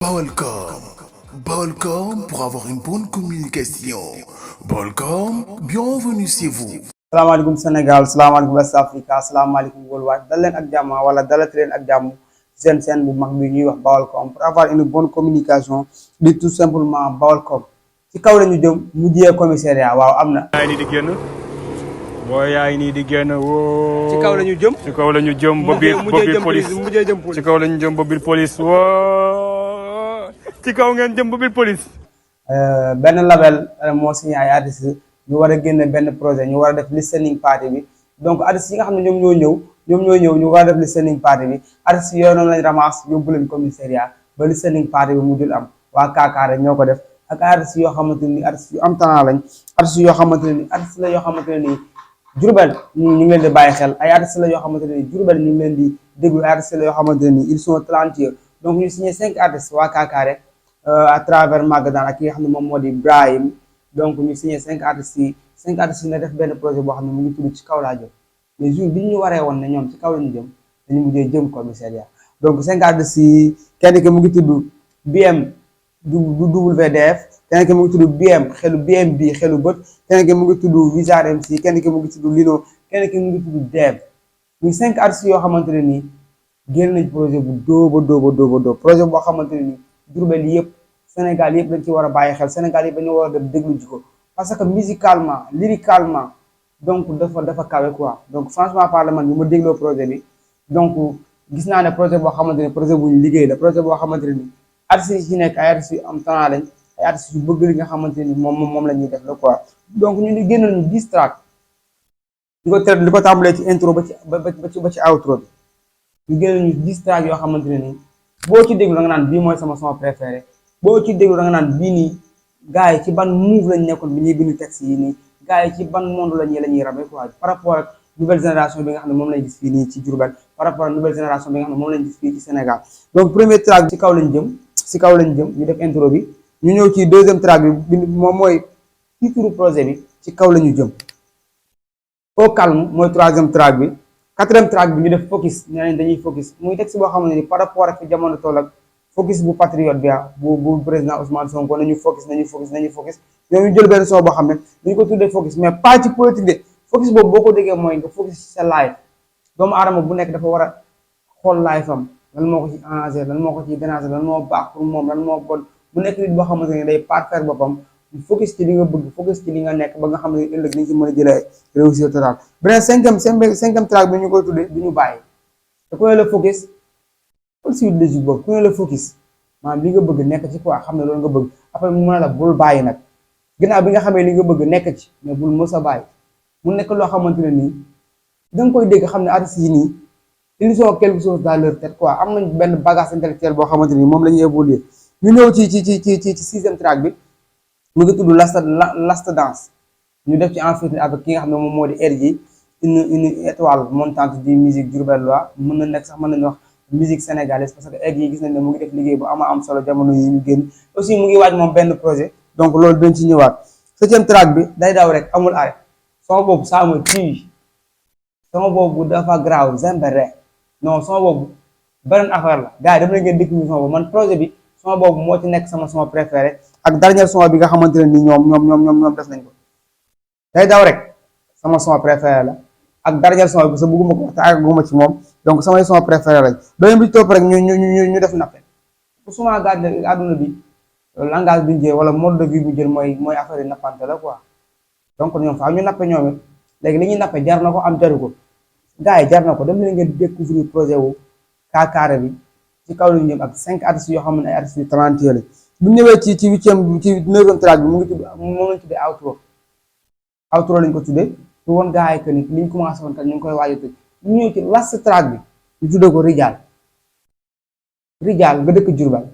Balcom. Balcom pour avoir une bonne communication. Balcom, bienvenue chez vous. salaamaaleykum Sénégal salaamaaleykum West Africa salaamaaleykum worldwide dal leen ak jàmm wala dalati leen ak jàmm seen bu mag bi ñuy wax Baolcom pour avoir une bonne communication di tout simplement Baolcom ci kaw la ñu jëm mujjee commissariat waaw am na. yaay nii di génn boo yaay nii di génn woo. ci kaw la ñu jëm. ci kaw la ñu jëm ba biir police mujjee jëm police ci kaw la ñu jëm ba biir police woo. ci kaw ngeen jëm ba biir police. benn label moo signé ay artistes ñu war a génne benn projet ñu war a def listening party bi donc artistes yi nga xam ne ñoom ñoo ñëw ñu war a def listening party bi artistes yooyu noonu lañ ramasse yóbbu leen commissariat ba listening party bi mu dul am waa Kaakaare ñoo ko def ak artistes yoo xamante ni artistes yu am talent lañ artistes yoo xamante ne ni artistes la yoo xamante ne nii Diourbel ñu ngi leen di bàyyi xel ay artistes la yoo xamante ne nii Diourbel ñu ngi leen di déglu ay artistes la yoo xamante ne nii ils sont talentueux donc ñu signé 5 artistes waa Kaakaare à travers Magadan ak ki nga xam ne moom moo di Brahim donc ñu signé 5 artistes yi 5 artistes yi ne def benn projet boo xam ne mu ngi tudd ci kaw laa jëm mais jour bi ñu waree woon ne ñoom ci kaw la ñu jëm dañu mujjee jëm commissariat donc 5 artistes yi kenn ki mu ngi tudd BM WDF kenn ki mu ngi tudd BM xelu BM bi xelu bët kenn ki mu ngi tudd Wizard MC kenn ki mu ngi tudd Lino kenn ki mu ngi tudd Dev muy 5 artistes yoo xamante ne nii génn nañ projet bu dóoba projet boo xamante ne nii Diourbel yëpp Sénégal yëpp dañ ci war a bàyyi xel Sénégal yëpp dañu war a dem déglu ji ko parce que musicalement lyricalement donc dafa kawe quoi donc franchement parler man bi ma dégloo projet bi donc gis naa ne projet boo xamante ne projet bu ñu liggéey la projet boo xamante ne ni artistes yi ci nekk ay artistes yu am talent lañ ay artistes yu bëgg li nga xamante ni moom la ñuy def la quoi donc ñu ni génnal ñu 10 tracks li ko tàmbalee ci intro ba ci outro bi ñu génnal ñu 10 tracks yoo xamante ne ni boo ci déglu da nga naan bii mooy sama son préféré boo ci déglu da nga naan bii nii gars yi ci ban move lañ nekkoon bi ñuy bind texte yi nii gars yi ci ban monde la ñuy rabe quoi par rapport ak nouvelle génération bi nga xam ne moom lañ gis fii nii ci Diourbel par rapport ak nouvelle génération bi nga xam ne moom lañ gis fii ci Sénégal donc premier track bi ci kaw lañ jëm ñu def intro bi ñu ñëw ci deuxième track bi moom mooy titre projet bi ci kaw la ñu jëm au calme mooy troisième track bi quatrième track bi ñu def focus nee nañ dañuy focus muy texte boo xam ne ni par rapport ak fi jamono toll ak focus bu patriote bi bu président Ousmane Sonko nañu focus ñoom ñu jël benn son boo xam ne dañu ko tuddee focus mais pas ci politique de focus boobu boo ko déggee mooy nga focus ci sa life doomu aadama bu nekk dafa war a xool life am lan moo ko ci arrangé lan moo ko ci déranger lan moo baax pour moom lan moo bon bu nekk nit boo xamante ne day parfaire boppam focus ci li nga bëgg focus ci li nga nekk ba nga xam ne ëllëg ni ci mën a jëlee réussite totale beneen cinquième track bi ñu koy tuddee du ñu bàyyi te ku ne la focus aussi logique boobu ku ne la focus maanaam li nga bëgg nekk ci quoi xam ne loolu nga bëgg après mu mën a la bul bàyyi nag ginnaaw bi nga xamee li nga bëgg nekk ci mais bul mës a bàyyi mu nekk loo xamante ne nii da nga koy dégg xam ne artistes yi nii ils ont quelque chose dans leur tête quoi am nañ benn bagage intellectuel boo xamante ni moom la ñuy évoluer ñu ñëw ci sixième track bi mu ngi tudd last dance ñu def ci en featuring avec ki nga xam ne moom moo di RJ une étoile montante du musique diourbelloise mën na nekk sax mën nañu wax musique sénégalaise parce que RJ gis nañ ne mu ngi def liggéey bu am solo jamono yi ñu génn aussi mu ngi waaj moom benn projet donc loolu dañ ci ñëwaat septième track bi day daw rek amul arrêt son boobu saa ma tii son boobu dafa graaw zembere non son boobu beneen affaire la gars yi dama la ngeen déglu son boobu man projet bi son boobu moo ci nekk sama son préféré ak dernier son bi nga xamante ne ni ñoom def nañ ko day daw rek sama son préféré la ak dernier son bi sa bëgguma ko wax te àgguma ci moom donc samay son préféré lañ beneen bi ci topp rek ñu def nappe pour souvent gars yi àdduna bi langage bi ñu jël wala mode de vie bu jël mooy affaire yi nappante la quoi donc ñoom faaw ñu nappe ñoom it léegi li ñuy nappe jar na ko am jaru ko gars yi jar na ko dem leen ngeen découvrir projet wu Kaakaare bi ci kaw la ñu jëm ak 5 artistes yoo xam ne ay artistes yu talentueux la bu ñëwee ci neuvième track bi mu ngi tudd moom lañ tuddee outro lañ ko tuddee pour woon gars yi que ni liñ commencé woon kat ñu ngi koy waaj a tëj ñu ñëw ci last track bi ñu tuddee ko Rijal nga dëkk Diourbel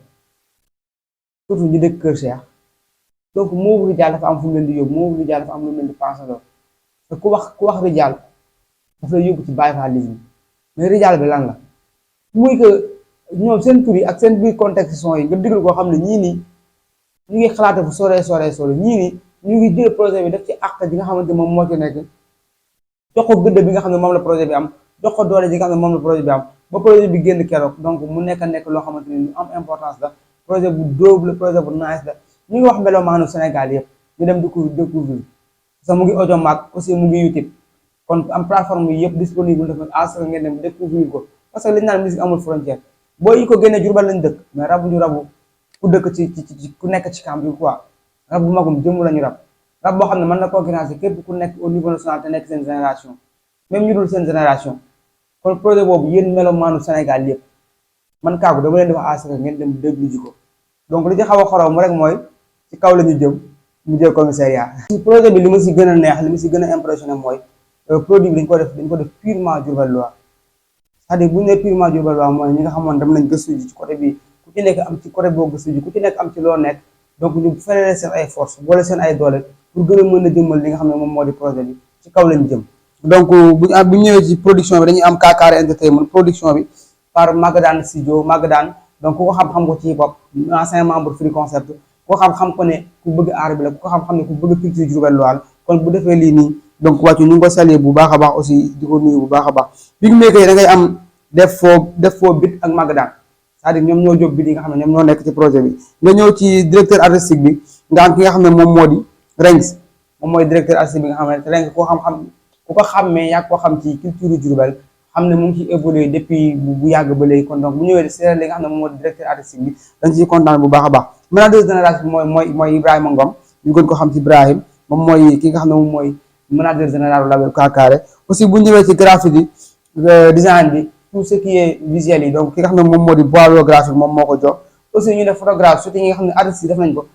surtout ñu dëkk Kër Cheikh donc moobu Rijal dafa am fu mu leen di yóbbu moobu Rijal dafa am lu mu leen di pensé lool te ku wax Rijal dafa lay yóbbu ci Baye Fallisme mais Rijal bi lan la muy que ñoom seen tur yi ak seen biir contexte son yi nga déglu koo xam ne ñii nii ñu ngi xalaate fu sore ñii nii ñu ngi jël projet bi def ci àq ji nga xamante moom moo ci nekk jox ko gëdd bi nga xam ne moom la projet bi am jox ko doole ji nga xam ne moom la projet bi am ba projet bi génn keroog donc mu nekk loo xamante ni lu am importance la projet bu dóob la projet bu nice la ñu ngi wax melomaanu Sénégal yëpp ñu dem découvrir parce que mu ngi Audiomack aussi mu ngi YouTube kon am plateforme yi yëpp disponible dafa asaka ngeen dem découvrir ko parce que li ñu naan musique amul frontière boo yi ko génnee Jurbel lañ dëkk mais rabu ñu rabu ku dëkk ci ku nekk ci camp bi quoi rab bu magum jëmm la ñu rab boo xam ne mën na concurrencer képp ku nekk au niveau national te nekk seen génération même ñu dul seen génération kon projet boobu yéen melomaanu Sénégal yëpp man Kaagu dama leen di wax asaka ngeen dem déglu ji ko donc li ci xaw a xorow mu rek mooy ci kaw la ñu jëm mu jël commissariat. ci projet bi li ma si gën a neex li ma si gën a impressionné mooy produit bi dañ ko def purement Diourbellois c'est-à-dire bu ñu nee purement Diourbellois mooy ñi nga xamoon dem nañ gëstu ji ci côté bi ku ci nekk am ci côté boo gëstu ji ku ci nekk am ci loo nekk donc ñu feree seen ay force boole seen ay doole pour gën a mën a jëmmal li nga xam ne moom moo di projet bi ci kaw lañ jëm. donc bu ñëwee ci production bi dañuy am Kakare Entertainment production bi par Magadan Studio Magadan donc ku ko xam-xam ko ci hip hop ancien membre Free Concept ku ko xam-xam ko ne ku bëgg aar bi la ku ko xam-xam ne ku bëgg culture Diourbelloise kon bu defee lii nii donc wàccu ñu ngi ko saluer bu baax a baax aussi di ko nuyu bu baax a baax bi ñu meekee da ngay am def foo bit ak Magadan c'est-à-dire ñoom ñoo jóg bit yi nga xam ne ñoom ñoo nekk ci projet bi nga ñëw ci directeur artistique bi nga am ki nga xam ne moom moo di Rengs moom mooy directeur artistique bi nga xam ne Rengs koo xam-xam ku ko xàmmee yaa ko xam ci culture Diourbel xam ne mu ngi ci évolué depuis bu yàgg ba léegi kon donc bu ñëwee seere li nga xam ne moom moo di directeur artistique bi dañ ciy kontaan bu baax a baax maintenant deuxième génération bi mooy Ibrahima Ngom ñu gën ko xam ci Ibrahim moom mooy ki nga xam ne moom mooy manager général label Kakare aussi bu ñëwee ci graphie bi design bi tout ce qui est visuel yi donc ki nga xam ne moom moo di boileau graphique moom moo ko jox aussi ñu def photographe surtout ñi nga xam ne artistes yi def nañ ko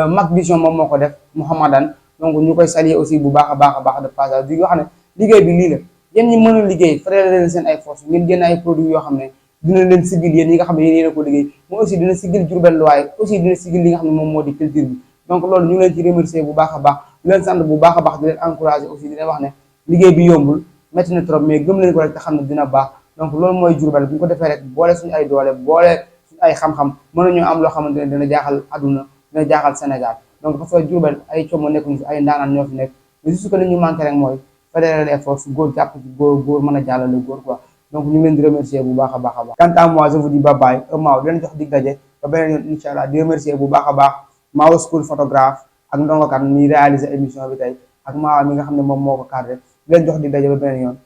Mac Vision moom moo ko def Mouhamadan donc ñu koy saluer aussi bu baax a baax de passage di nga xam ne liggéey bi lii la yéen ñi mën a liggéey frère leen seen ay force ngeen génn ay produits yoo xam ne dina leen sigil yéen ñi nga xam ne yéen a ko liggéey mais aussi dina sigil Diourbel waaye aussi dina sigil li nga xam ne moom moo di culture bi donc loolu ñu ngi leen ci remercier bu baax a baax di leen sant bu baax a baax di leen encourager aussi di leen wax ne liggéey bi yombul métti na trop mais gëm leen ko rek te xam ne dina baax donc loolu mooy Diourbel bu ñu ko defee rek boole suñu ay doole boole suñu ay xam-xam mën nañoo am loo xamante ne dina jaaxal àdduna dina jaaxal Sénégal donc parce que Diourbel ay coomo nekkuñu fi ay ndaanaan ñoo fi nekk mais juste que li ñu manqué rek mooy fédérer les forces góor jàpp ci góor mën a jàllale góor quoi donc ñu ngi leen di remercier bu baax a baax a baax quant à moi je vous dis bye bye Maaw di leen jox dig daje ba beneen yoon incha allah di remercier bu baax a baax Maaw school photographe ak ndongokat mi réaliser émission bi tey ak Maaw mi nga xam ne moom moo ko cadré di leen jox dig daje ba beneen yoon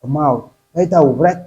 Maaw day taw rek